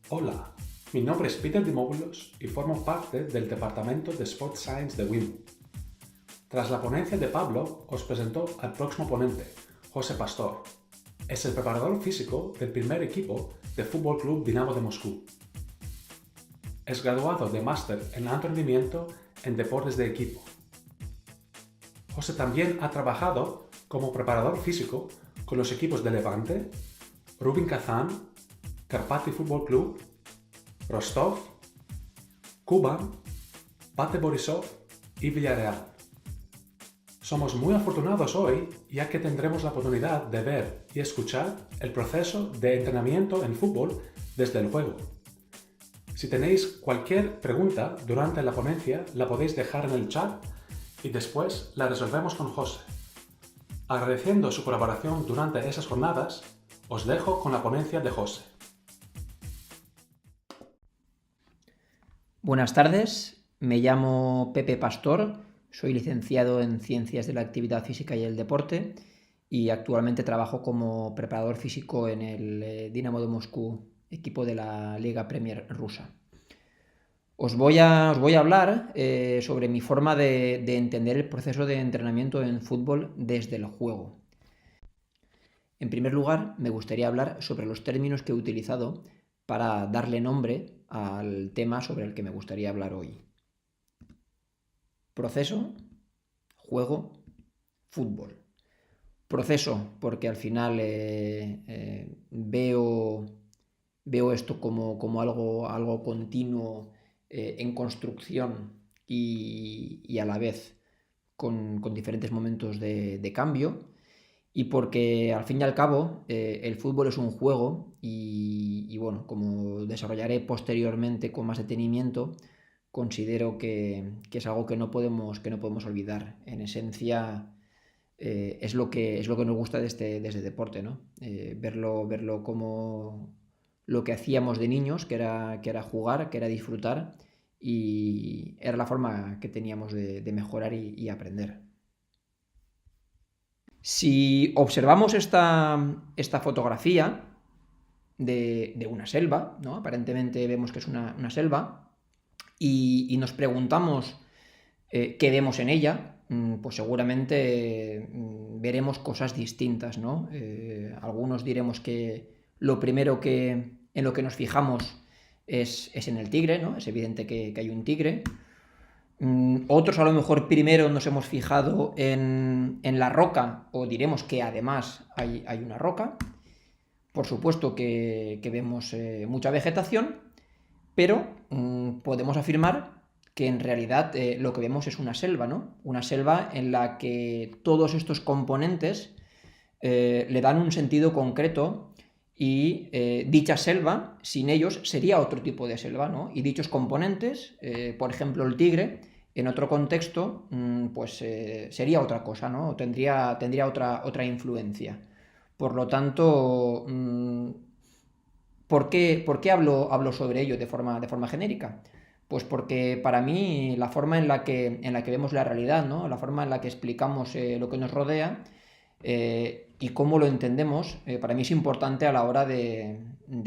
Hola, mi nombre es Peter Dimóbulos y formo parte del Departamento de Sport Science de WIMU. Tras la ponencia de Pablo, os presento al próximo ponente, José Pastor. Es el preparador físico del primer equipo del Fútbol Club Dinamo de Moscú. Es graduado de máster en alto rendimiento en deportes de equipo. José también ha trabajado como preparador físico con los equipos de Levante, Rubin Kazán, Karpaty Fútbol Club, Rostov, Kuban, Bate Borisov y Villarreal. Somos muy afortunados hoy ya que tendremos la oportunidad de ver y escuchar el proceso de entrenamiento en fútbol desde el juego. Si tenéis cualquier pregunta durante la ponencia, la podéis dejar en el chat y después la resolvemos con José. Agradeciendo su colaboración durante esas jornadas, os dejo con la ponencia de José. Buenas tardes, me llamo Pepe Pastor, soy licenciado en Ciencias de la Actividad Física y el Deporte y actualmente trabajo como preparador físico en el Dinamo de Moscú, equipo de la Liga Premier rusa. Os voy a hablar sobre mi forma de entender el proceso de entrenamiento en fútbol desde el juego. En primer lugar, me gustaría hablar sobre los términos que he utilizado para darle nombre al tema sobre el que me gustaría hablar hoy. Proceso, juego, fútbol. Proceso, porque al final veo esto como algo continuo en construcción y a la vez con diferentes momentos de cambio. Y porque al fin y al cabo el fútbol es un juego y bueno, como desarrollaré posteriormente con más detenimiento, considero que es algo que no podemos olvidar. En esencia es lo que nos gusta de este deporte, ¿no? Verlo como lo que hacíamos de niños, que era jugar, que era disfrutar, y era la forma que teníamos de mejorar y aprender. Si observamos esta fotografía de una selva, ¿no? Aparentemente vemos que es una selva, y nos preguntamos qué vemos en ella, pues seguramente veremos cosas distintas, ¿no? Algunos diremos que lo primero en lo que nos fijamos es en el tigre, ¿no? Es evidente que hay un tigre. Otros a lo mejor primero nos hemos fijado en la roca, o diremos que además hay una roca. Por supuesto que vemos mucha vegetación, pero podemos afirmar que en realidad lo que vemos es una selva, ¿no? Una selva en la que todos estos componentes le dan un sentido concreto y dicha selva, sin ellos, sería otro tipo de selva, ¿no? Y dichos componentes, por ejemplo el tigre, en otro contexto, pues sería otra cosa, ¿no? Tendría otra influencia. Por lo tanto, ¿por qué hablo sobre ello de forma genérica? Pues porque para mí la forma en la que vemos la realidad, ¿no? La forma en la que explicamos lo que nos rodea y cómo lo entendemos, para mí es importante a la hora de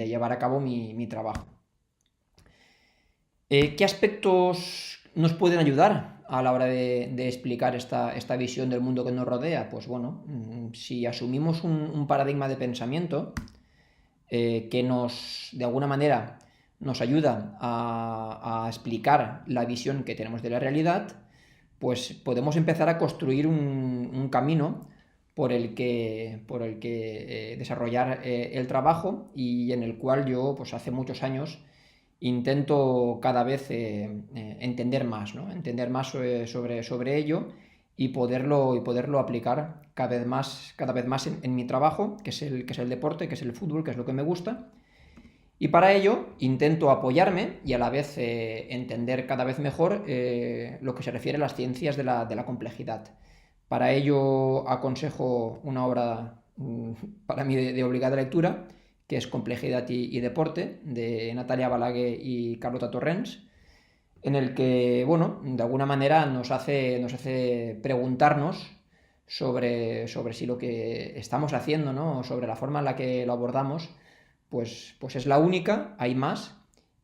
llevar a cabo mi trabajo. ¿Qué aspectos nos pueden ayudar a la hora de explicar esta visión del mundo que nos rodea? Pues bueno, si asumimos un paradigma de pensamiento que de alguna manera, nos ayuda a explicar la visión que tenemos de la realidad, pues podemos empezar a construir un camino por el que desarrollar el trabajo, y en el cual yo, pues hace muchos años, intento cada vez entender más, ¿no? Entender más sobre ello y poderlo aplicar cada vez más en mi trabajo, que es el deporte, que es el fútbol, que es lo que me gusta. Y para ello intento apoyarme y a la vez entender cada vez mejor lo que se refiere a las ciencias de la complejidad. Para ello aconsejo una obra para mí de obligada lectura, que es Complejidad y Deporte, de Natalia Balaguer y Carlota Torrens, en el que, bueno, de alguna manera nos hace preguntarnos sobre si lo que estamos haciendo, ¿no? Sobre la forma en la que lo abordamos, pues es la única, hay más,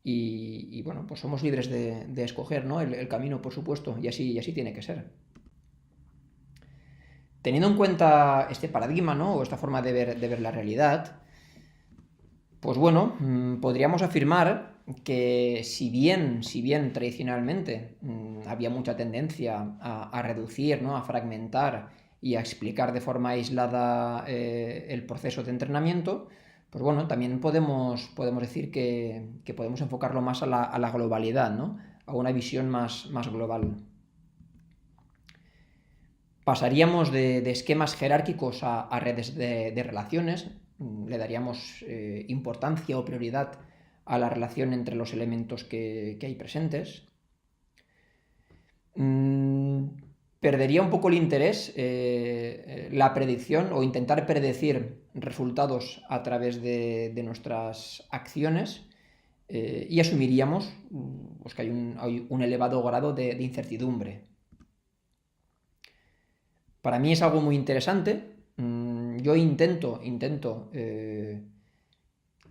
y bueno, pues somos libres de escoger, ¿no? el camino, por supuesto, y así tiene que ser. Teniendo en cuenta este paradigma, ¿no? O esta forma de ver la realidad, pues bueno, podríamos afirmar que si bien tradicionalmente había mucha tendencia a reducir, ¿no? A fragmentar y a explicar de forma aislada el proceso de entrenamiento, pues bueno, también podemos decir que podemos enfocarlo más a la globalidad, ¿no? A una visión más global. Pasaríamos de esquemas jerárquicos a redes de relaciones, le daríamos importancia o prioridad a la relación entre los elementos que hay presentes. Perdería un poco el interés la predicción o intentar predecir resultados a través de nuestras acciones y asumiríamos pues, que hay un elevado grado de incertidumbre. Para mí es algo muy interesante. Yo intento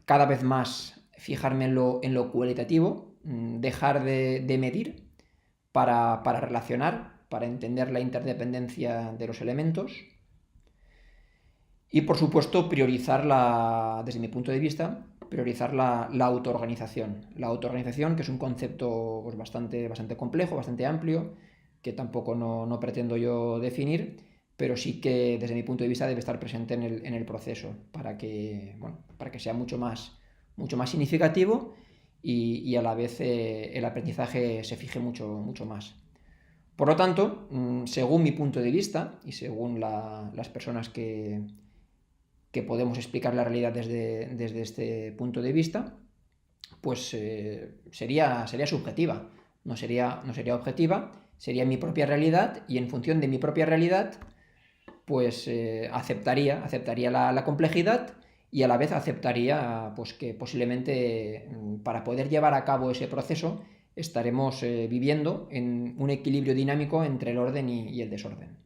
cada vez más fijarme en lo cualitativo, dejar de medir para relacionar, para entender la interdependencia de los elementos y, por supuesto, priorizar desde mi punto de vista, priorizar la autoorganización. La autoorganización, que es un concepto pues, bastante complejo, bastante amplio, que tampoco no pretendo yo definir, pero sí que desde mi punto de vista debe estar presente en el proceso para que sea mucho más significativo y a la vez el aprendizaje se fije mucho más. Por lo tanto, según mi punto de vista y según las personas que podemos explicar la realidad desde este punto de vista, pues sería subjetiva, no sería objetiva, sería mi propia realidad y en función de mi propia realidad pues aceptaría la complejidad y a la vez aceptaría pues, que posiblemente para poder llevar a cabo ese proceso estaremos viviendo en un equilibrio dinámico entre el orden y el desorden.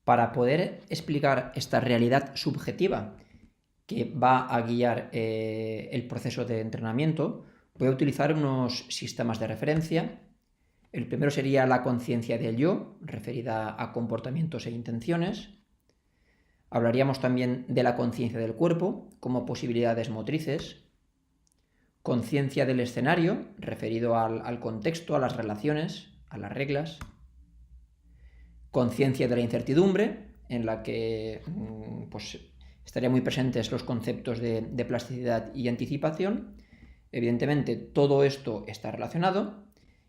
Para poder explicar esta realidad subjetiva que va a guiar el proceso de entrenamiento, voy a utilizar unos sistemas de referencia. El primero sería la conciencia del yo, referida a comportamientos e intenciones. Hablaríamos también de la conciencia del cuerpo, como posibilidades motrices. Conciencia del escenario, referido al contexto, a las relaciones, a las reglas. Conciencia de la incertidumbre, en la que pues, estarían muy presentes los conceptos de plasticidad y anticipación. Evidentemente, todo esto está relacionado.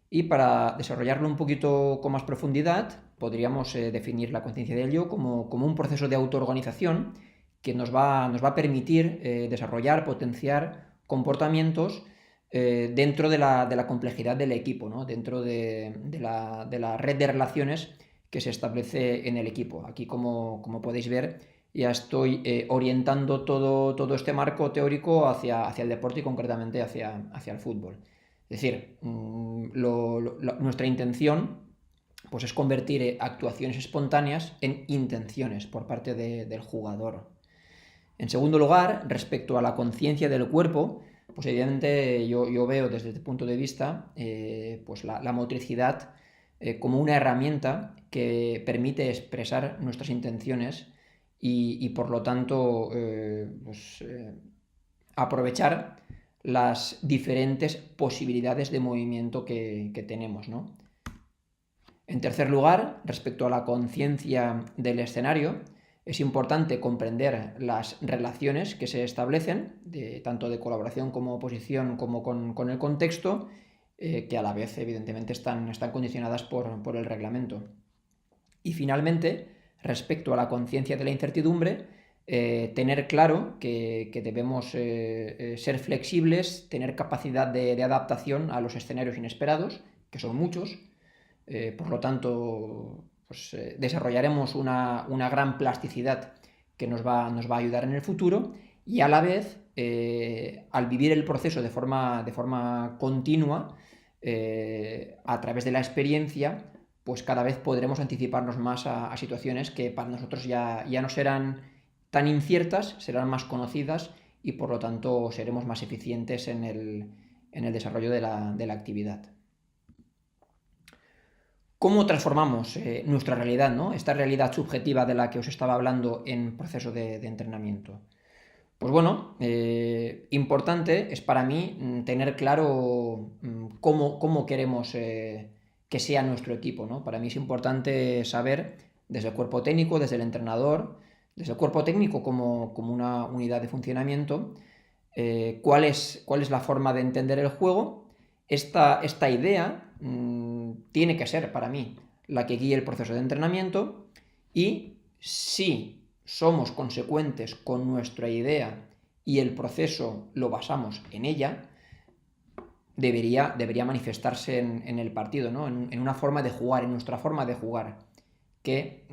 Y para desarrollarlo un poquito con más profundidad, podríamos definir la conciencia del yo como un proceso de autoorganización que nos va a permitir desarrollar, potenciar comportamientos dentro de la complejidad del equipo, ¿no? Dentro de la red de relaciones que se establece en el equipo. Aquí, como podéis ver, ya estoy orientando todo este marco teórico hacia el deporte y concretamente hacia el fútbol. Es decir, nuestra intención pues, es convertir actuaciones espontáneas en intenciones por parte del jugador. En segundo lugar, respecto a la conciencia del cuerpo, pues evidentemente yo veo desde este punto de vista pues la motricidad como una herramienta que permite expresar nuestras intenciones y por lo tanto aprovechar las diferentes posibilidades de movimiento que tenemos, ¿no? En tercer lugar, respecto a la conciencia del escenario, es importante comprender las relaciones que se establecen, tanto de colaboración como oposición, como con el contexto, que a la vez, evidentemente, están condicionadas por el reglamento. Y finalmente, respecto a la conciencia de la incertidumbre, tener claro que debemos ser flexibles, tener capacidad de adaptación a los escenarios inesperados, que son muchos. Por lo tanto, pues, desarrollaremos una gran plasticidad que nos va a ayudar en el futuro y a la vez, al vivir el proceso de forma continua, a través de la experiencia, pues cada vez podremos anticiparnos más a situaciones que para nosotros ya no serán tan inciertas, serán más conocidas y por lo tanto seremos más eficientes en el desarrollo de la actividad. ¿Cómo transformamos nuestra realidad, ¿no? Esta realidad subjetiva de la que os estaba hablando en proceso de entrenamiento? Pues bueno, importante es para mí tener claro cómo queremos que sea nuestro equipo, ¿no? Para mí es importante saber desde el cuerpo técnico, desde el entrenador, desde el cuerpo técnico como una unidad de funcionamiento, cuál es la forma de entender el juego. Esta idea tiene que ser para mí la que guíe el proceso de entrenamiento, y si somos consecuentes con nuestra idea y el proceso lo basamos en ella, debería manifestarse en el partido, ¿no? En una forma de jugar, en nuestra forma de jugar, que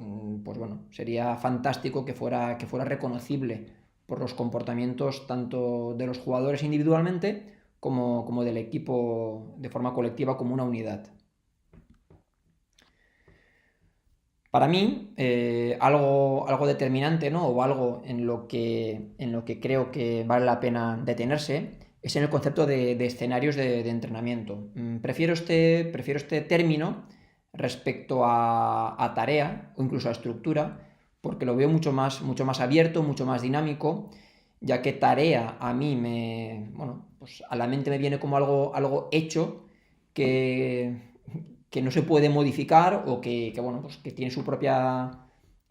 pues bueno, sería fantástico que fuera reconocible por los comportamientos tanto de los jugadores individualmente como del equipo de forma colectiva, como una unidad. Para mí, algo determinante, ¿no? O algo en lo que creo que vale la pena detenerse es en el concepto de escenarios de entrenamiento. Prefiero este término respecto a tarea o incluso a estructura, porque lo veo mucho más abierto, mucho más dinámico, ya que tarea a mí pues a la mente me viene como algo hecho que no se puede modificar o pues que tiene su propia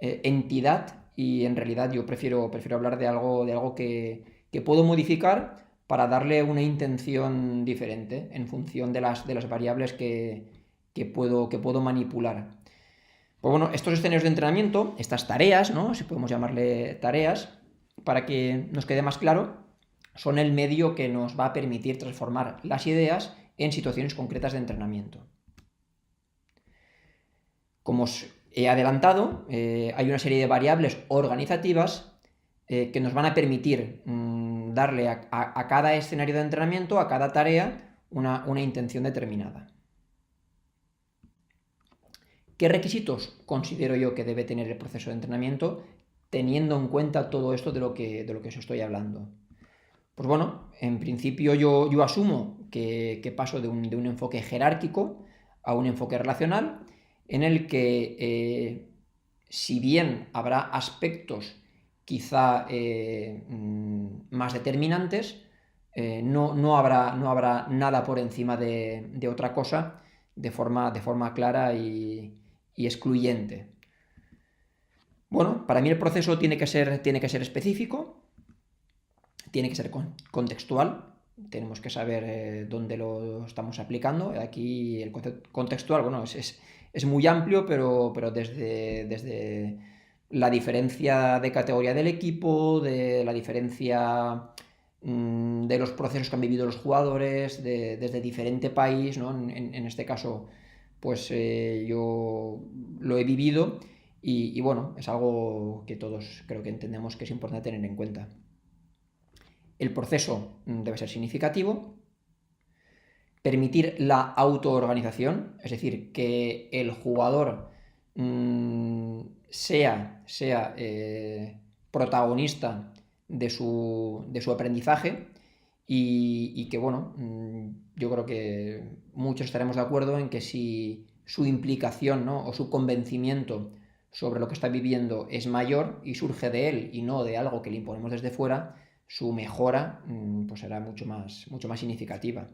entidad, y en realidad yo prefiero hablar de algo que puedo modificar para darle una intención diferente en función de las variables que puedo manipular. Pues bueno, estos escenarios de entrenamiento, estas tareas, ¿no? Si podemos llamarle tareas, para que nos quede más claro, son el medio que nos va a permitir transformar las ideas en situaciones concretas de entrenamiento. Como os he adelantado, hay una serie de variables organizativas que nos van a permitir darle a cada escenario de entrenamiento, a cada tarea, una intención determinada. ¿Qué requisitos considero yo que debe tener el proceso de entrenamiento teniendo en cuenta todo esto de lo que os estoy hablando? Pues bueno, en principio yo asumo que paso de un enfoque jerárquico a un enfoque relacional, en el que si bien habrá aspectos quizá más determinantes, no habrá nada por encima de otra cosa de forma clara y excluyente. Bueno, para mí el proceso tiene que ser específico, tiene que ser contextual. Tenemos que saber dónde lo estamos aplicando. Aquí el concepto contextual, bueno, es muy amplio, pero desde la diferencia de categoría del equipo, de la diferencia de los procesos que han vivido los jugadores, desde diferente país, ¿no? En este caso, pues yo lo he vivido y bueno, es algo que todos creo que entendemos que es importante tener en cuenta. El proceso debe ser significativo, permitir la autoorganización, es decir, que el jugador sea protagonista de su aprendizaje, y que, bueno, yo creo que muchos estaremos de acuerdo en que si su implicación, ¿no? O su convencimiento sobre lo que está viviendo es mayor y surge de él y no de algo que le imponemos desde fuera, su mejora pues será mucho más significativa.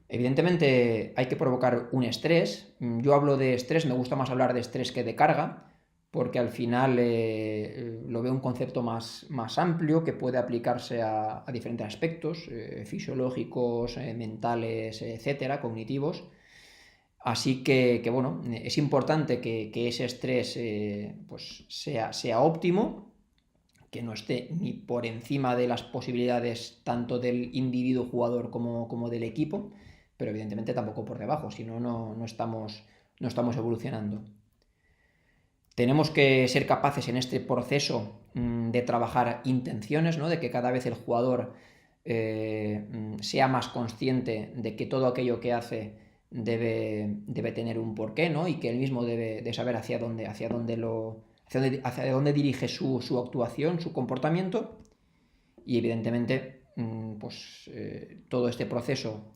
Evidentemente hay que provocar un estrés. Yo hablo de estrés, me gusta más hablar de estrés que de carga, porque al final lo veo un concepto más amplio que puede aplicarse a diferentes aspectos fisiológicos, mentales, etcétera, cognitivos. Así que bueno, es importante que ese estrés pues sea óptimo, que no esté ni por encima de las posibilidades tanto del individuo jugador como del equipo, pero evidentemente tampoco por debajo, si no, no estamos evolucionando. Tenemos que ser capaces en este proceso de trabajar intenciones, ¿no? De que cada vez el jugador sea más consciente de que todo aquello que hace debe tener un porqué, ¿no? Y que él mismo debe de saber hacia dónde dirige su actuación, su comportamiento. Y evidentemente, pues todo este proceso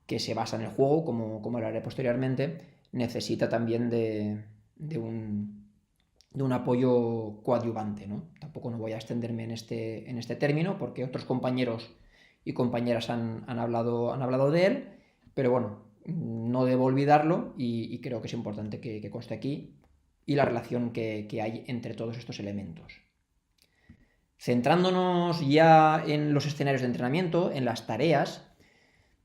que se basa en el juego, como hablaré posteriormente, necesita también de un apoyo coadyuvante, ¿no? Tampoco no voy a extenderme en este término porque otros compañeros y compañeras han hablado de él, pero bueno, no debo olvidarlo y creo que es importante que conste aquí y la relación que hay entre todos estos elementos. Centrándonos ya en los escenarios de entrenamiento, en las tareas,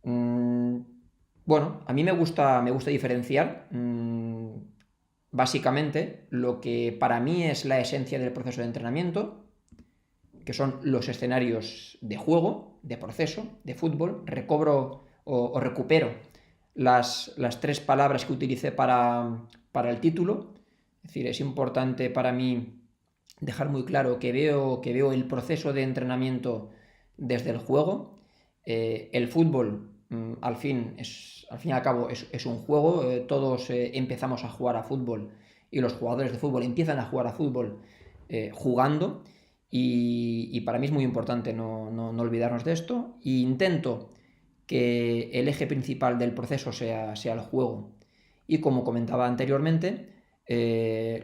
bueno, a mí me gusta diferenciar básicamente lo que para mí es la esencia del proceso de entrenamiento, que son los escenarios de juego, de proceso, de fútbol. Recobro o recupero las 3 palabras que utilicé para el título. Es decir, es importante para mí dejar muy claro que veo el proceso de entrenamiento desde el juego. El fútbol, al fin y al cabo, es un juego. Todos empezamos a jugar a fútbol y los jugadores de fútbol empiezan a jugar a fútbol jugando. Y para mí es muy importante no olvidarnos de esto. E intento que el eje principal del proceso sea el juego. Y como comentaba anteriormente,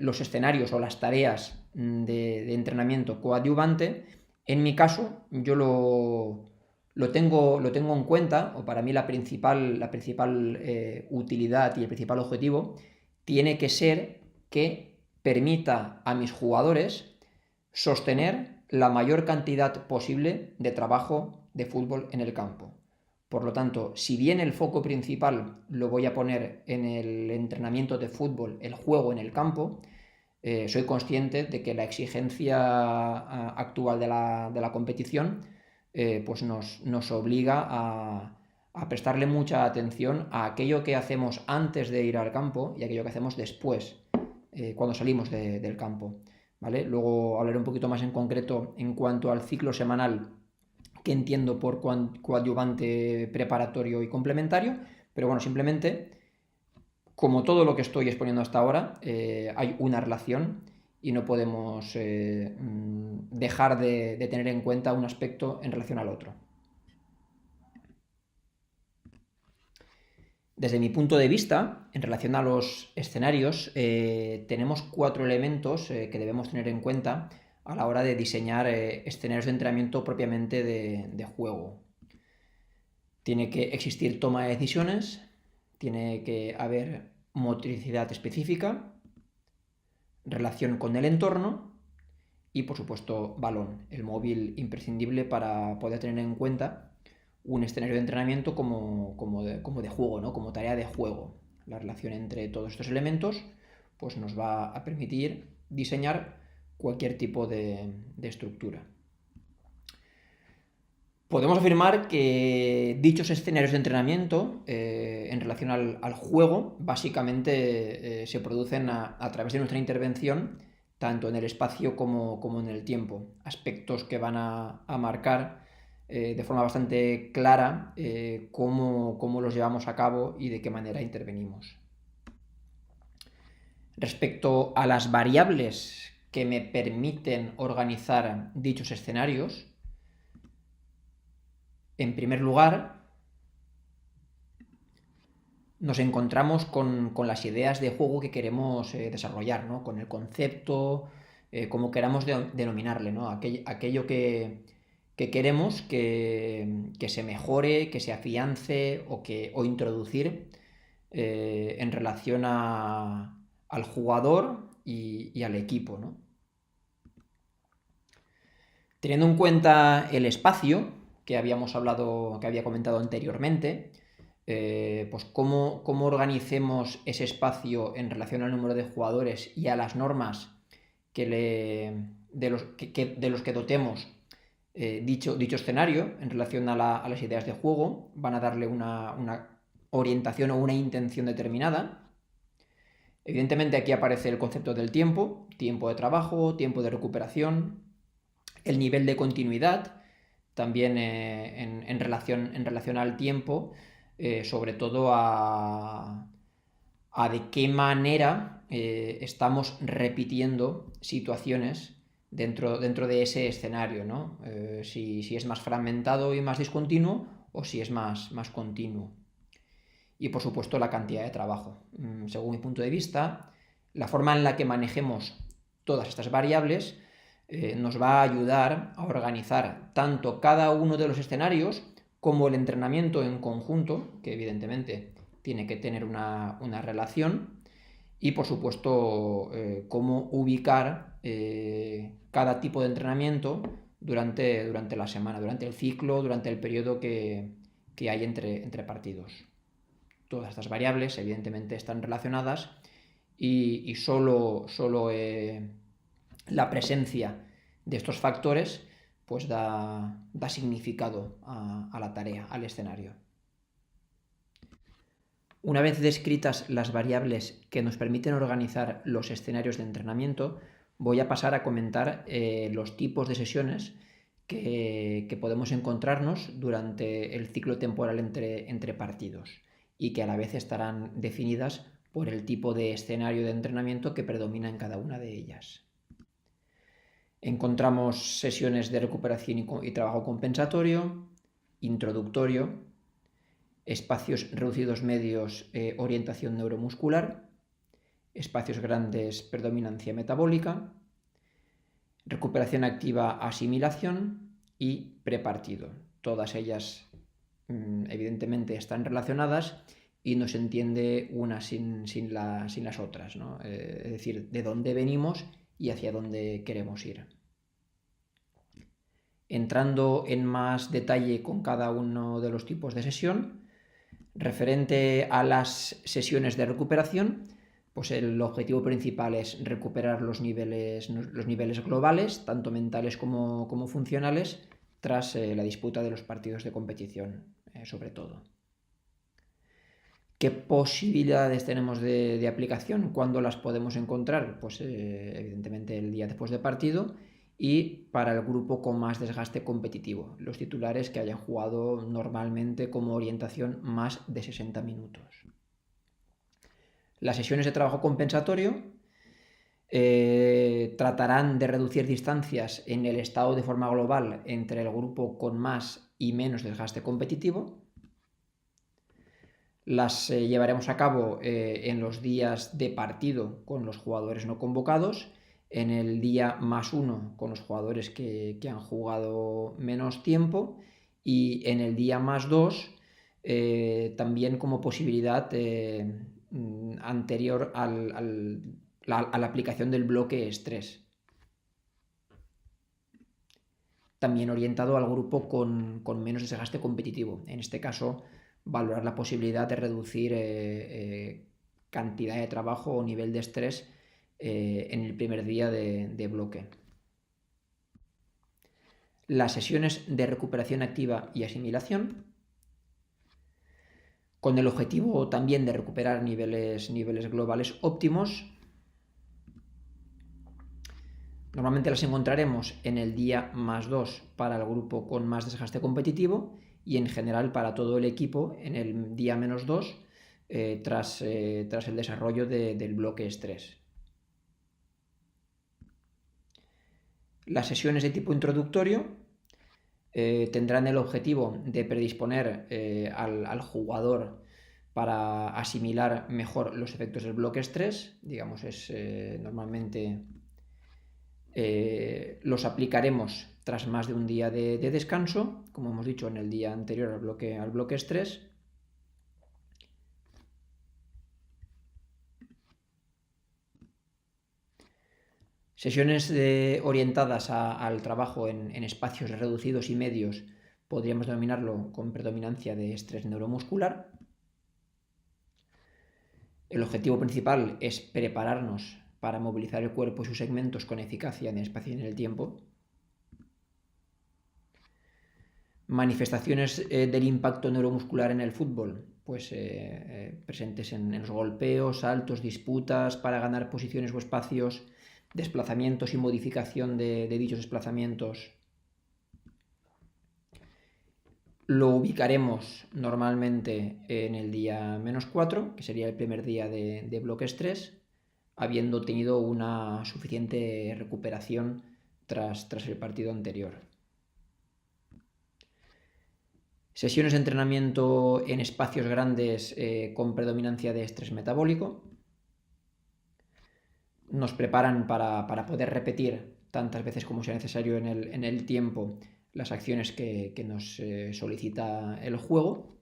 los escenarios o las tareas de entrenamiento coadyuvante, en mi caso, yo lo tengo en cuenta, o para mí la principal utilidad y el principal objetivo tiene que ser que permita a mis jugadores sostener la mayor cantidad posible de trabajo de fútbol en el campo. Por lo tanto, si bien el foco principal lo voy a poner en el entrenamiento de fútbol, el juego en el campo, soy consciente de que la exigencia actual de la competición pues nos obliga a prestarle mucha atención a aquello que hacemos antes de ir al campo y aquello que hacemos después, cuando salimos del campo. ¿Vale? Luego hablaré un poquito más en concreto en cuanto al ciclo semanal que entiendo por coadyuvante, preparatorio y complementario, pero bueno, simplemente, como todo lo que estoy exponiendo hasta ahora, hay una relación y no podemos dejar de tener en cuenta un aspecto en relación al otro. Desde mi punto de vista, en relación a los escenarios, tenemos 4 elementos que debemos tener en cuenta a la hora de diseñar escenarios de entrenamiento propiamente de juego. Tiene que existir toma de decisiones, tiene que haber motricidad específica, relación con el entorno y, por supuesto, balón, el móvil imprescindible para poder tener en cuenta un escenario de entrenamiento como de juego, ¿no? Como tarea de juego. La relación entre todos estos elementos pues nos va a permitir diseñar cualquier tipo de estructura. Podemos afirmar que dichos escenarios de entrenamiento en relación al juego básicamente se producen a través de nuestra intervención tanto en el espacio como en el tiempo. Aspectos que van a marcar de forma bastante clara cómo los llevamos a cabo y de qué manera intervenimos. Respecto a las variables que me permiten organizar dichos escenarios, en primer lugar, nos encontramos con las ideas de juego que queremos desarrollar, ¿no? Con el concepto, como queramos denominarle, ¿no? Aquello que queremos que se mejore, que se afiance o introducir en relación al jugador y al equipo, ¿no? Teniendo en cuenta el espacio que había comentado anteriormente, pues cómo organicemos ese espacio en relación al número de jugadores y a las normas de los que dotemos dicho escenario en relación a las ideas de juego, van a darle una orientación o una intención determinada. Evidentemente aquí aparece el concepto del tiempo de trabajo, tiempo de recuperación, el nivel de continuidad, también en relación al tiempo, sobre todo a de qué manera estamos repitiendo situaciones dentro de ese escenario, ¿no? Si es más fragmentado y más discontinuo o si es más continuo. Y por supuesto la cantidad de trabajo. Según mi punto de vista, la forma en la que manejemos todas estas variables nos va a ayudar a organizar tanto cada uno de los escenarios como el entrenamiento en conjunto, que evidentemente tiene que tener una relación, y por supuesto cómo ubicar cada tipo de entrenamiento durante la semana, durante el ciclo, durante el periodo que hay entre partidos. Todas estas variables evidentemente están relacionadas y solo la presencia de estos factores pues da significado a la tarea, al escenario. Una vez descritas las variables que nos permiten organizar los escenarios de entrenamiento, voy a pasar a comentar los tipos de sesiones que podemos encontrarnos durante el ciclo temporal entre partidos y que a la vez estarán definidas por el tipo de escenario de entrenamiento que predomina en cada una de ellas. Encontramos sesiones de recuperación y trabajo compensatorio, introductorio, espacios reducidos medios, orientación neuromuscular, espacios grandes, predominancia metabólica, recuperación activa, asimilación y prepartido. Todas ellas evidentemente están relacionadas y no se entiende una sin las otras, ¿no? Es decir, de dónde venimos y hacia dónde queremos ir. Entrando en más detalle con cada uno de los tipos de sesión, referente a las sesiones de recuperación, pues el objetivo principal es recuperar los niveles globales, tanto mentales como funcionales, tras la disputa de los partidos de competición, sobre todo. ¿Qué posibilidades tenemos de aplicación? ¿Cuándo las podemos encontrar? Pues evidentemente el día después del partido y para el grupo con más desgaste competitivo, los titulares que hayan jugado normalmente como orientación más de 60 minutos. Las sesiones de trabajo compensatorio tratarán de reducir distancias en el estado de forma global entre el grupo con más y menos desgaste competitivo. Las llevaremos a cabo en los días de partido con los jugadores no convocados, en el día +1 con los jugadores que han jugado menos tiempo y en el día +2 también como posibilidad anterior a la aplicación del bloque estrés. También orientado al grupo con menos desgaste competitivo. En este caso, valorar la posibilidad de reducir cantidad de trabajo o nivel de estrés en el primer día de bloque. Las sesiones de recuperación activa y asimilación, con el objetivo también de recuperar niveles globales óptimos. Normalmente las encontraremos en el día +2 para el grupo con más desgaste competitivo y en general para todo el equipo en el día -2 tras el desarrollo del bloque estrés. Las sesiones de tipo introductorio tendrán el objetivo de predisponer al jugador para asimilar mejor los efectos del bloque estrés. Digamos, normalmente los aplicaremos tras más de un día de descanso, como hemos dicho en el día anterior al bloque estrés. Sesiones orientadas al trabajo en espacios reducidos y medios, podríamos denominarlo con predominancia de estrés neuromuscular. El objetivo principal es prepararnos para movilizar el cuerpo y sus segmentos con eficacia en el espacio y en el tiempo. Manifestaciones del impacto neuromuscular en el fútbol, pues presentes en los golpeos, saltos, disputas para ganar posiciones o espacios, desplazamientos y modificación de dichos desplazamientos. lo ubicaremos normalmente en el día -4, que sería el primer día de bloques 3, habiendo tenido una suficiente recuperación tras el partido anterior. Sesiones de entrenamiento en espacios grandes con predominancia de estrés metabólico. Nos preparan para poder repetir tantas veces como sea necesario en el tiempo las acciones que nos solicita el juego.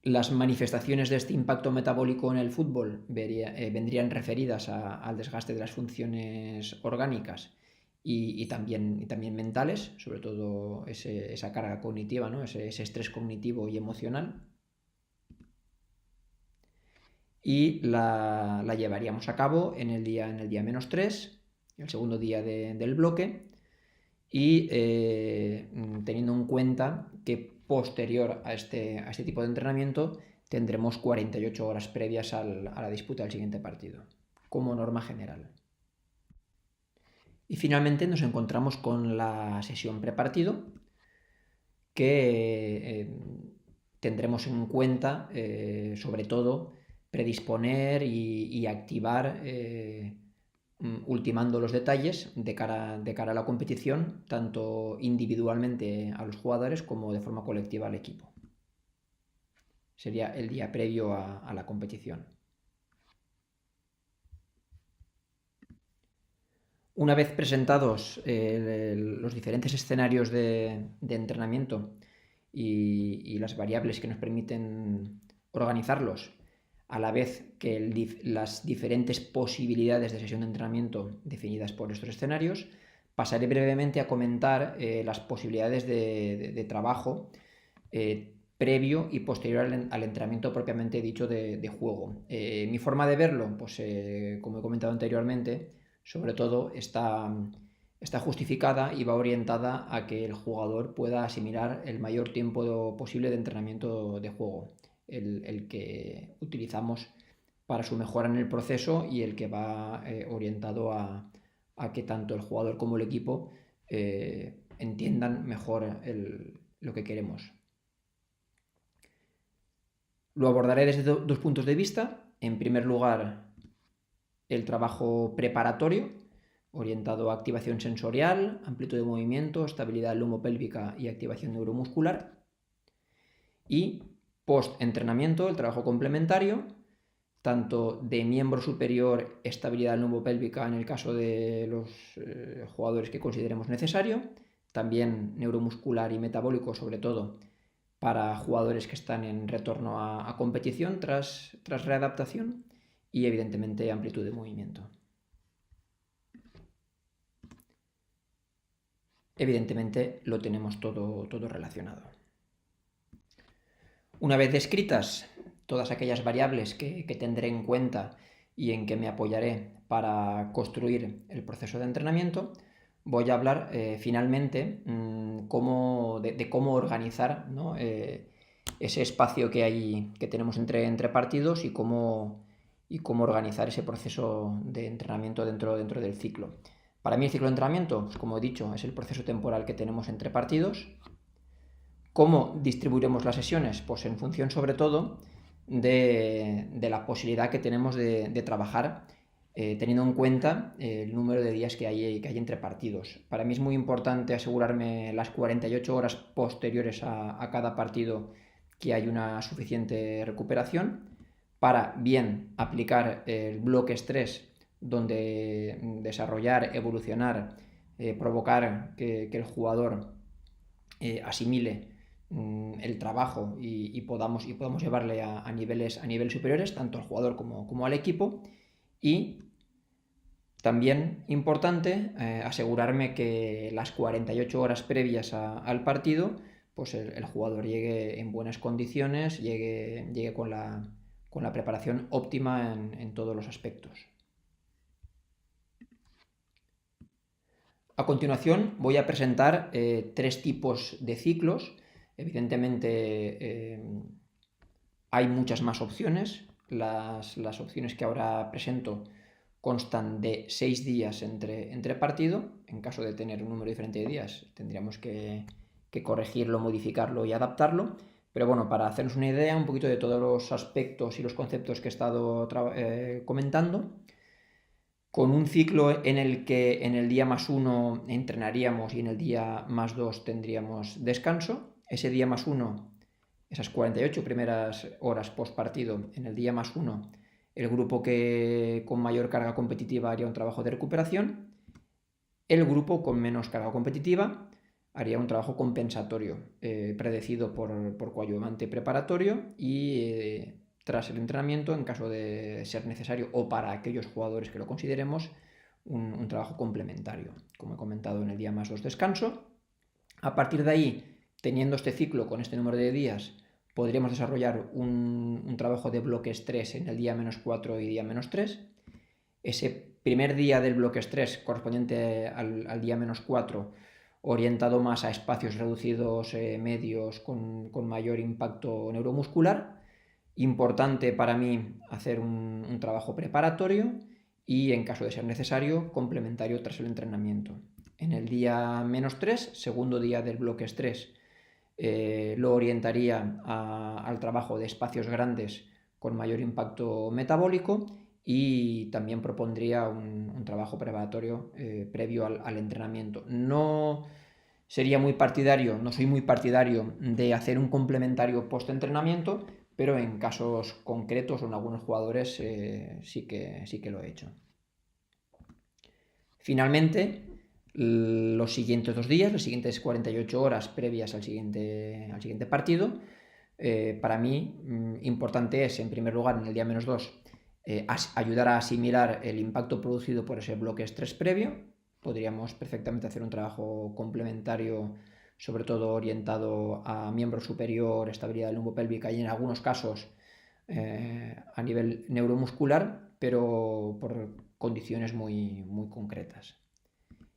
Las manifestaciones de este impacto metabólico en el fútbol vendrían referidas al desgaste de las funciones orgánicas y también mentales, sobre todo esa carga cognitiva, ¿no? ese estrés cognitivo y emocional. Y la llevaríamos a cabo en el día -3, el segundo día del bloque, y teniendo en cuenta que posterior a este tipo de entrenamiento tendremos 48 horas previas a la disputa del siguiente partido, como norma general. Y finalmente nos encontramos con la sesión prepartido, que tendremos en cuenta sobre todo predisponer y activar ultimando los detalles de cara a la competición, tanto individualmente a los jugadores como de forma colectiva al equipo. Sería el día previo a la competición. Una vez presentados los diferentes escenarios de entrenamiento y las variables que nos permiten organizarlos, a la vez que las diferentes posibilidades de sesión de entrenamiento definidas por estos escenarios, pasaré brevemente a comentar las posibilidades de trabajo previo y posterior al entrenamiento propiamente dicho de juego. Mi forma de verlo, pues como he comentado anteriormente, sobre todo está justificada y va orientada a que el jugador pueda asimilar el mayor tiempo posible de entrenamiento de juego, el que utilizamos para su mejora en el proceso y el que va orientado a que tanto el jugador como el equipo entiendan mejor lo que queremos. Lo abordaré desde dos puntos de vista. En primer lugar, el trabajo preparatorio, orientado a activación sensorial, amplitud de movimiento, estabilidad lumopélvica y activación neuromuscular. Y post-entrenamiento, el trabajo complementario, tanto de miembro superior, estabilidad lumopélvica en el caso de los jugadores que consideremos necesario, también neuromuscular y metabólico, sobre todo para jugadores que están en retorno a competición tras readaptación, y evidentemente amplitud de movimiento. Evidentemente lo tenemos todo relacionado. Una vez descritas todas aquellas variables que tendré en cuenta y en que me apoyaré para construir el proceso de entrenamiento, voy a hablar finalmente de cómo organizar, ¿no? Ese espacio que tenemos entre partidos y cómo organizar ese proceso de entrenamiento dentro del ciclo. Para mí el ciclo de entrenamiento, pues como he dicho, es el proceso temporal que tenemos entre partidos. ¿Cómo distribuiremos las sesiones? Pues en función sobre todo de la posibilidad que tenemos de trabajar teniendo en cuenta el número de días que hay entre partidos. Para mí es muy importante asegurarme las 48 horas posteriores a cada partido que hay una suficiente recuperación para bien aplicar el bloque estrés, donde desarrollar, evolucionar, provocar que el jugador asimile el trabajo y podamos llevarle a niveles superiores, tanto al jugador como al equipo. Y también importante asegurarme que las 48 horas previas al partido, pues el jugador llegue en buenas condiciones, llegue con la preparación óptima en todos los aspectos. A continuación voy a presentar 3 tipos de ciclos. Evidentemente hay muchas más opciones. Las opciones que ahora presento constan de 6 días entre partido. En caso de tener un número diferente de días, tendríamos que corregirlo, modificarlo y adaptarlo. Pero bueno, para hacernos una idea un poquito de todos los aspectos y los conceptos que he estado comentando, con un ciclo en el que en el día +1 entrenaríamos y en el día +2 tendríamos descanso. Ese día +1, esas 48 primeras horas post partido, en el día +1, el grupo que con mayor carga competitiva haría un trabajo de recuperación, el grupo con menos carga competitiva haría un trabajo compensatorio, predecido por coadyuvante preparatorio y tras el entrenamiento, en caso de ser necesario o para aquellos jugadores que lo consideremos, un trabajo complementario. Como he comentado, en el día +2 descanso. A partir de ahí, teniendo este ciclo con este número de días, podríamos desarrollar un trabajo de bloques 3 en el día -4 y día -3. Ese primer día del bloque 3, correspondiente al día -4, orientado más a espacios reducidos medios con mayor impacto neuromuscular. Importante para mí hacer un trabajo preparatorio y, en caso de ser necesario, complementario tras el entrenamiento. En el día -3, segundo día del bloque 3, lo orientaría al trabajo de espacios grandes con mayor impacto metabólico y también propondría un trabajo preparatorio previo al entrenamiento. No soy muy partidario de hacer un complementario post-entrenamiento, pero en casos concretos o en algunos jugadores sí que lo he hecho. Finalmente, los siguientes 2 días, las siguientes 48 horas previas al siguiente partido, para mí importante es, en primer lugar, en el día -2, ayudar a asimilar el impacto producido por ese bloque estrés previo. Podríamos perfectamente hacer un trabajo complementario, sobre todo orientado a miembro superior, estabilidad lumbopélvica y en algunos casos a nivel neuromuscular, pero por condiciones muy, muy concretas.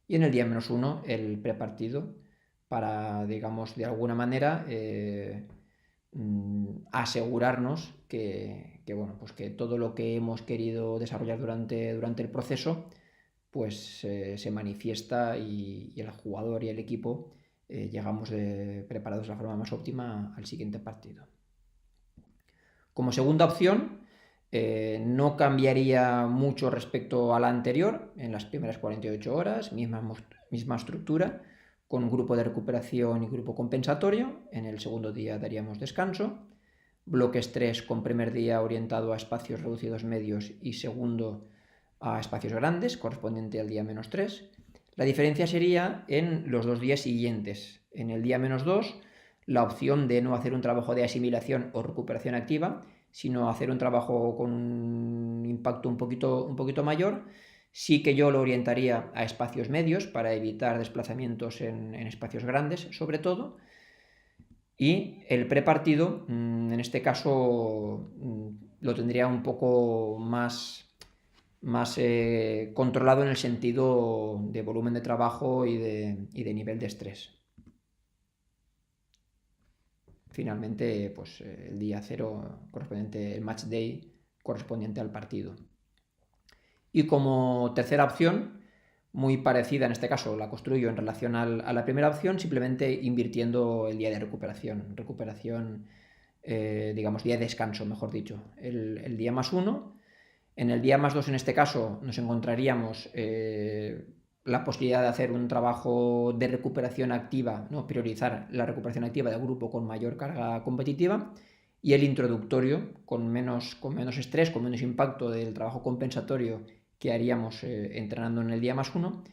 Y en el día -1, el prepartido, para, digamos, de alguna manera asegurarnos que todo lo que hemos querido desarrollar durante el proceso pues se manifiesta y el jugador y el equipo llegamos preparados de la forma más óptima al siguiente partido. Como segunda opción, no cambiaría mucho respecto a la anterior. En las primeras 48 horas, misma estructura, con un grupo de recuperación y grupo compensatorio. En el segundo día daríamos descanso. Bloques 3 con primer día orientado a espacios reducidos medios y segundo a espacios grandes, correspondiente al día -3. La diferencia sería en los 2 días siguientes. En el día -2, la opción de no hacer un trabajo de asimilación o recuperación activa, sino hacer un trabajo con un impacto un poquito mayor, sí que yo lo orientaría a espacios medios para evitar desplazamientos en espacios grandes, sobre todo. Y el prepartido, en este caso, lo tendría un poco más controlado en el sentido de volumen de trabajo y de nivel de estrés. Finalmente, pues el día 0 correspondiente, el match day correspondiente al partido. Y como tercera opción, muy parecida, en este caso la construyo en relación a la primera opción, simplemente invirtiendo el día de recuperación, digamos, día de descanso, mejor dicho, el día +1. En el día +2, en este caso, nos encontraríamos la posibilidad de hacer un trabajo de recuperación activa, ¿no? Priorizar la recuperación activa del grupo con mayor carga competitiva, y el introductorio con menos estrés, con menos impacto del trabajo compensatorio que haríamos entrenando en el día +1,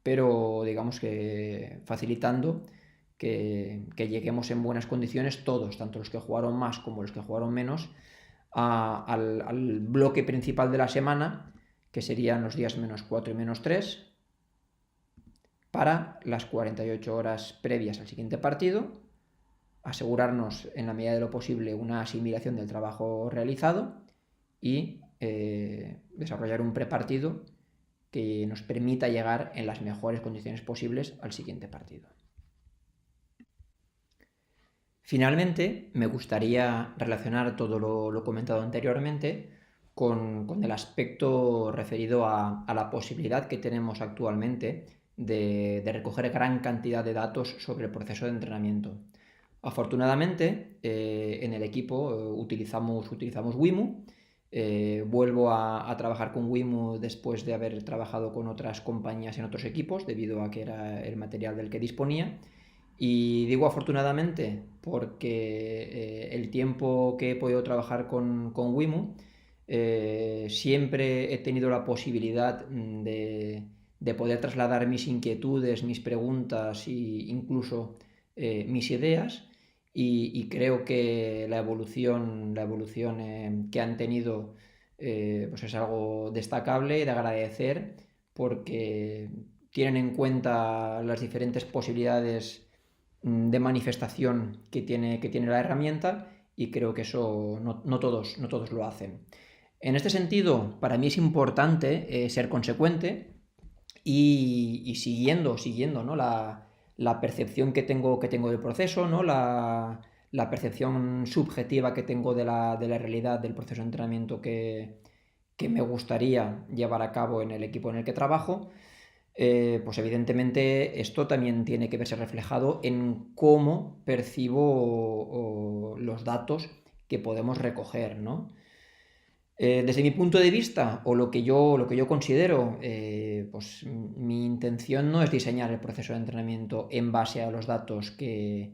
pero digamos que facilitando que lleguemos en buenas condiciones todos, tanto los que jugaron más como los que jugaron menos, al bloque principal de la semana, que serían los días -4 y -3, para las 48 horas previas al siguiente partido, asegurarnos en la medida de lo posible una asimilación del trabajo realizado y desarrollar un prepartido que nos permita llegar en las mejores condiciones posibles al siguiente partido. Finalmente, me gustaría relacionar todo lo comentado anteriormente con el aspecto referido a la posibilidad que tenemos actualmente de recoger gran cantidad de datos sobre el proceso de entrenamiento. Afortunadamente, en el equipo utilizamos Wimu. Vuelvo a trabajar con Wimu después de haber trabajado con otras compañías en otros equipos, debido a que era el material del que disponía. Y digo afortunadamente porque el tiempo que he podido trabajar con Wimu, siempre he tenido la posibilidad de poder trasladar mis inquietudes, mis preguntas e incluso mis ideas. Y creo que la evolución que han tenido pues es algo destacable y de agradecer, porque tienen en cuenta las diferentes posibilidades de manifestación que tiene la herramienta, y creo que eso no todos lo hacen. En este sentido, para mí es importante ser consecuente y siguiendo, ¿no? la percepción que tengo del proceso, ¿no? la percepción subjetiva que tengo de la realidad del proceso de entrenamiento que me gustaría llevar a cabo en el equipo en el que trabajo. Pues evidentemente esto también tiene que verse reflejado en cómo percibo los datos que podemos recoger, ¿no? Desde mi punto de vista, o lo que yo considero, pues mi intención no es diseñar el proceso de entrenamiento en base a los datos que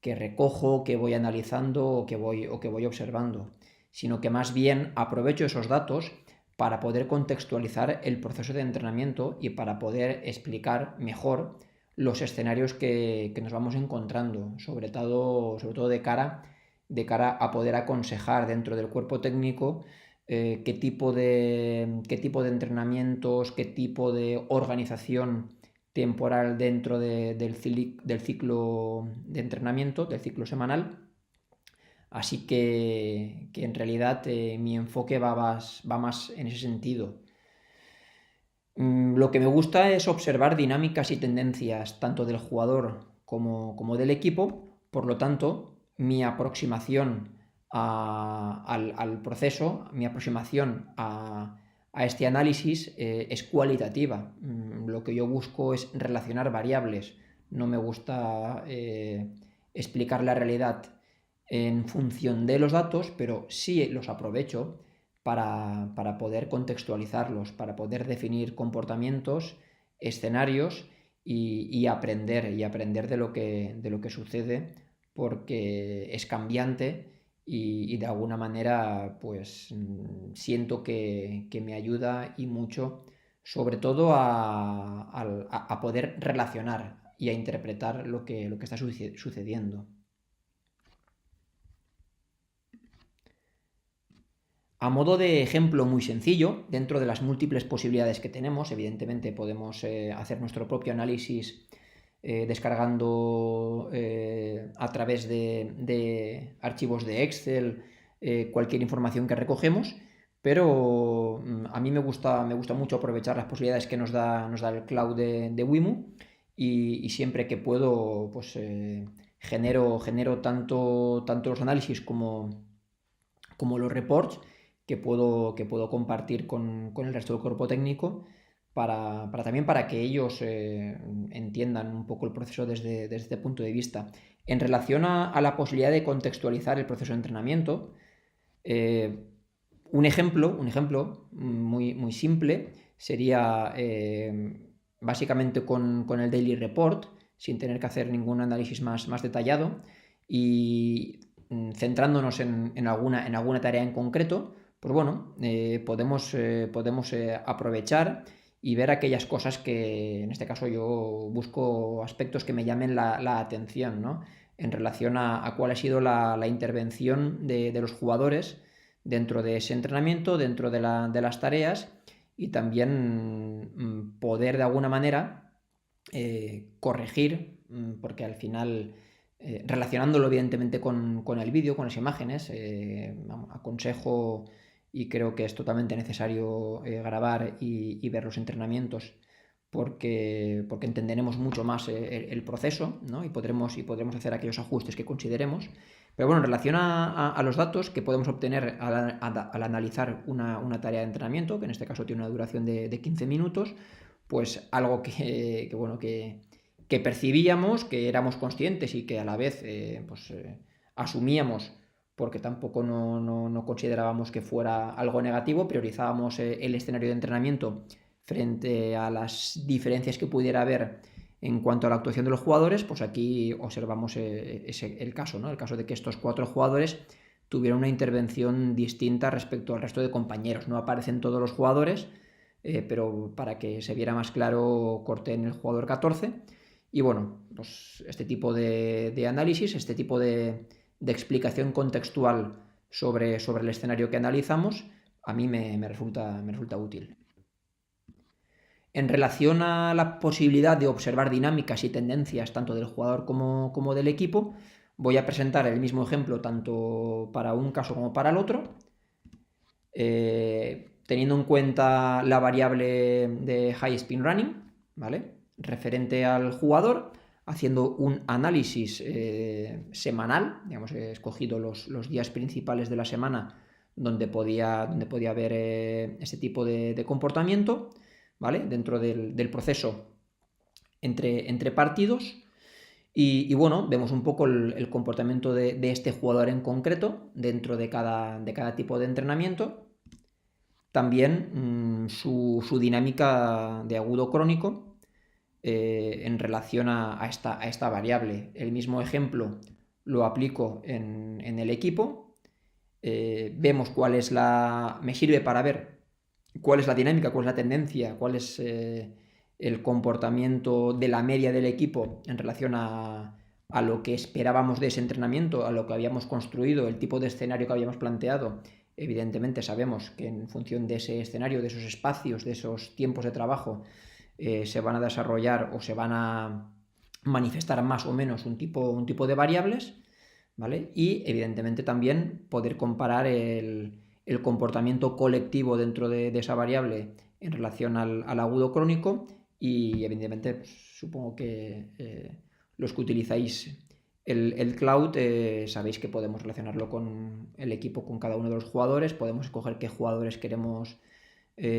recojo, que voy analizando o que voy observando, sino que más bien aprovecho esos datos para poder contextualizar el proceso de entrenamiento y para poder explicar mejor los escenarios que nos vamos encontrando, sobre todo de cara a poder aconsejar dentro del cuerpo técnico qué tipo de entrenamientos, qué tipo de organización temporal dentro del ciclo de entrenamiento, del ciclo semanal. Así que en realidad mi enfoque va más en ese sentido. Lo que me gusta es observar dinámicas y tendencias tanto del jugador como del equipo. Por lo tanto, mi aproximación al proceso, mi aproximación a este análisis es cualitativa. Lo que yo busco es relacionar variables. No me gusta explicar la realidad en función de los datos, pero sí los aprovecho para poder contextualizarlos, para poder definir comportamientos, escenarios y aprender de lo que sucede, porque es cambiante y de alguna manera pues siento que me ayuda y mucho, sobre todo a poder relacionar y a interpretar lo que está sucediendo. A modo de ejemplo muy sencillo, dentro de las múltiples posibilidades que tenemos, evidentemente podemos hacer nuestro propio análisis descargando a través de archivos de Excel cualquier información que recogemos, pero a mí me gusta mucho aprovechar las posibilidades que nos da el cloud de Wimu, y siempre que puedo pues genero tanto los análisis como los reports que puedo compartir con el resto del cuerpo técnico, también para que ellos entiendan un poco el proceso desde este punto de vista. En relación a la posibilidad de contextualizar el proceso de entrenamiento, un ejemplo muy simple sería básicamente con el Daily Report, sin tener que hacer ningún análisis más detallado, y centrándonos en alguna tarea en concreto, pues bueno, podemos aprovechar y ver aquellas cosas que, en este caso, yo busco aspectos que me llamen la atención, ¿no? En relación a cuál ha sido la intervención de los jugadores dentro de ese entrenamiento, dentro de las tareas, y también poder de alguna manera corregir, porque al final, relacionándolo evidentemente con el vídeo, con las imágenes, aconsejo, y creo que es totalmente necesario grabar y ver los entrenamientos, porque entenderemos mucho más el proceso, ¿no? y podremos hacer aquellos ajustes que consideremos. Pero bueno, en relación a los datos que podemos obtener al analizar una tarea de entrenamiento, que en este caso tiene una duración de 15 minutos, pues algo que percibíamos, que éramos conscientes y que a la vez asumíamos, porque tampoco no considerábamos que fuera algo negativo, priorizábamos el escenario de entrenamiento frente a las diferencias que pudiera haber en cuanto a la actuación de los jugadores. Pues aquí observamos el caso, ¿no? El caso de que estos 4 jugadores tuvieron una intervención distinta respecto al resto de compañeros. No aparecen todos los jugadores, pero para que se viera más claro, corté en el jugador 14. Y bueno, pues este tipo de análisis, este tipo de explicación contextual sobre el escenario que analizamos, a mí me resulta útil. En relación a la posibilidad de observar dinámicas y tendencias tanto del jugador como del equipo, voy a presentar el mismo ejemplo tanto para un caso como para el otro, teniendo en cuenta la variable de high spin running, ¿vale? Referente al jugador, haciendo un análisis semanal, digamos, he escogido los días principales de la semana donde podía haber ese tipo de comportamiento, ¿vale? Dentro del proceso entre partidos. Y bueno, vemos un poco el comportamiento de este jugador en concreto dentro de cada tipo de entrenamiento. También su dinámica de agudo crónico en relación a esta variable. El mismo ejemplo lo aplico en el equipo. Vemos cuál es me sirve para ver cuál es la dinámica, cuál es la tendencia, cuál es el comportamiento de la media del equipo en relación a lo que esperábamos de ese entrenamiento, a lo que habíamos construido, el tipo de escenario que habíamos planteado. Evidentemente sabemos que en función de ese escenario, de esos espacios, de esos tiempos de trabajo, se van a desarrollar o se van a manifestar más o menos un tipo de variables, ¿vale? Y evidentemente también poder comparar el comportamiento colectivo dentro de esa variable en relación al agudo crónico. Y evidentemente pues, supongo que los que utilizáis el cloud sabéis que podemos relacionarlo con el equipo, con cada uno de los jugadores, podemos escoger qué jugadores queremos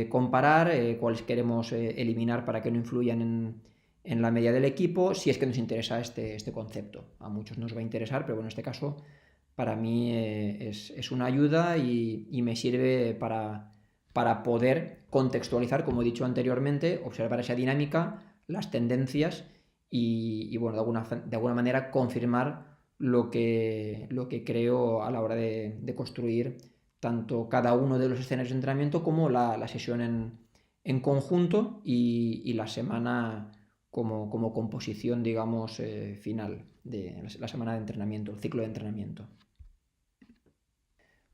comparar, cuáles queremos eliminar para que no influyan en la media del equipo, si es que nos interesa este concepto. A muchos nos va a interesar, pero bueno, en este caso para mí es una ayuda y me sirve para poder contextualizar, como he dicho anteriormente, observar esa dinámica, las tendencias y bueno, de alguna manera confirmar lo que creo a la hora de construir tanto cada uno de los escenarios de entrenamiento como la sesión en conjunto y la semana como composición, digamos, final de la semana de entrenamiento, el ciclo de entrenamiento.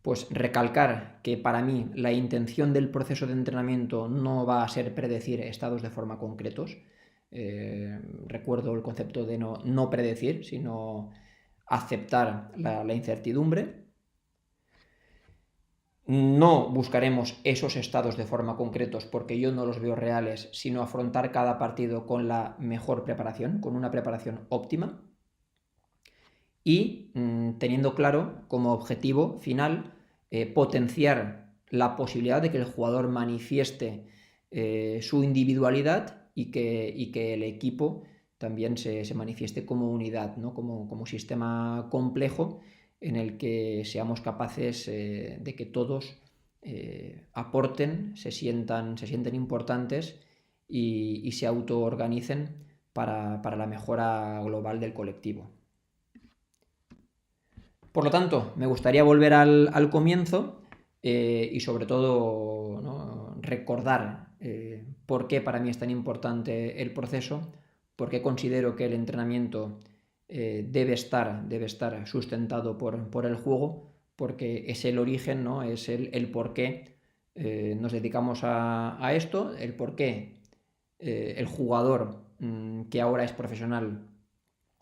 Pues recalcar que para mí la intención del proceso de entrenamiento no va a ser predecir estados de forma concretos. Recuerdo el concepto de no predecir, sino aceptar la incertidumbre. No buscaremos esos estados de forma concretos porque yo no los veo reales, sino afrontar cada partido con la mejor preparación, con una preparación óptima. Y teniendo claro como objetivo final potenciar la posibilidad de que el jugador manifieste su individualidad y que el equipo también se manifieste como unidad, ¿no? como sistema complejo en el que seamos capaces de que todos aporten, se sientan importantes y se autoorganicen para la mejora global del colectivo. Por lo tanto, me gustaría volver al comienzo y sobre todo, ¿no?, recordar por qué para mí es tan importante el proceso, por qué considero que el entrenamiento debe estar sustentado por el juego, porque es el origen, ¿no?, es el por qué nos dedicamos a esto, el por qué el jugador que ahora es profesional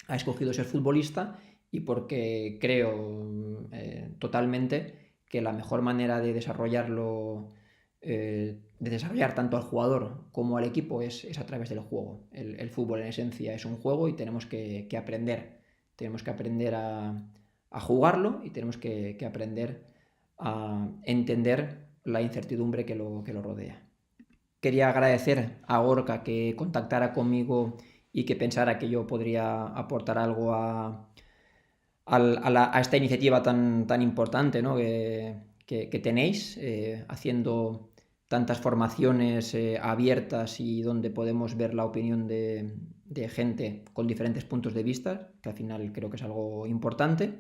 ha escogido ser futbolista y porque creo totalmente que la mejor manera de desarrollarlo de desarrollar tanto al jugador como al equipo es a través del juego. El fútbol en esencia es un juego y tenemos que aprender. Tenemos que aprender a jugarlo y tenemos que aprender a entender la incertidumbre que lo rodea. Quería agradecer a Gorka que contactara conmigo y que pensara que yo podría aportar algo a esta iniciativa tan importante, ¿no? que tenéis, haciendo tantas formaciones abiertas y donde podemos ver la opinión de gente con diferentes puntos de vista, que al final creo que es algo importante.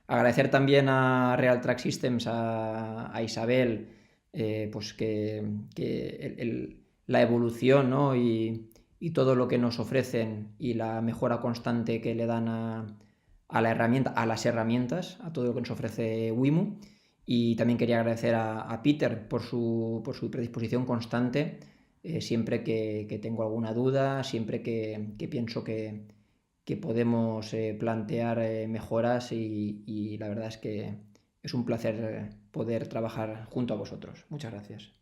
Agradecer también a Real Track Systems, a Isabel, pues la evolución, ¿no? y todo lo que nos ofrecen y la mejora constante que le dan a la herramienta, a las herramientas, a todo lo que nos ofrece Wimu. Y también quería agradecer a Peter por su predisposición constante, siempre que tengo alguna duda, siempre que pienso que podemos plantear mejoras y la verdad es que es un placer poder trabajar junto a vosotros. Muchas gracias.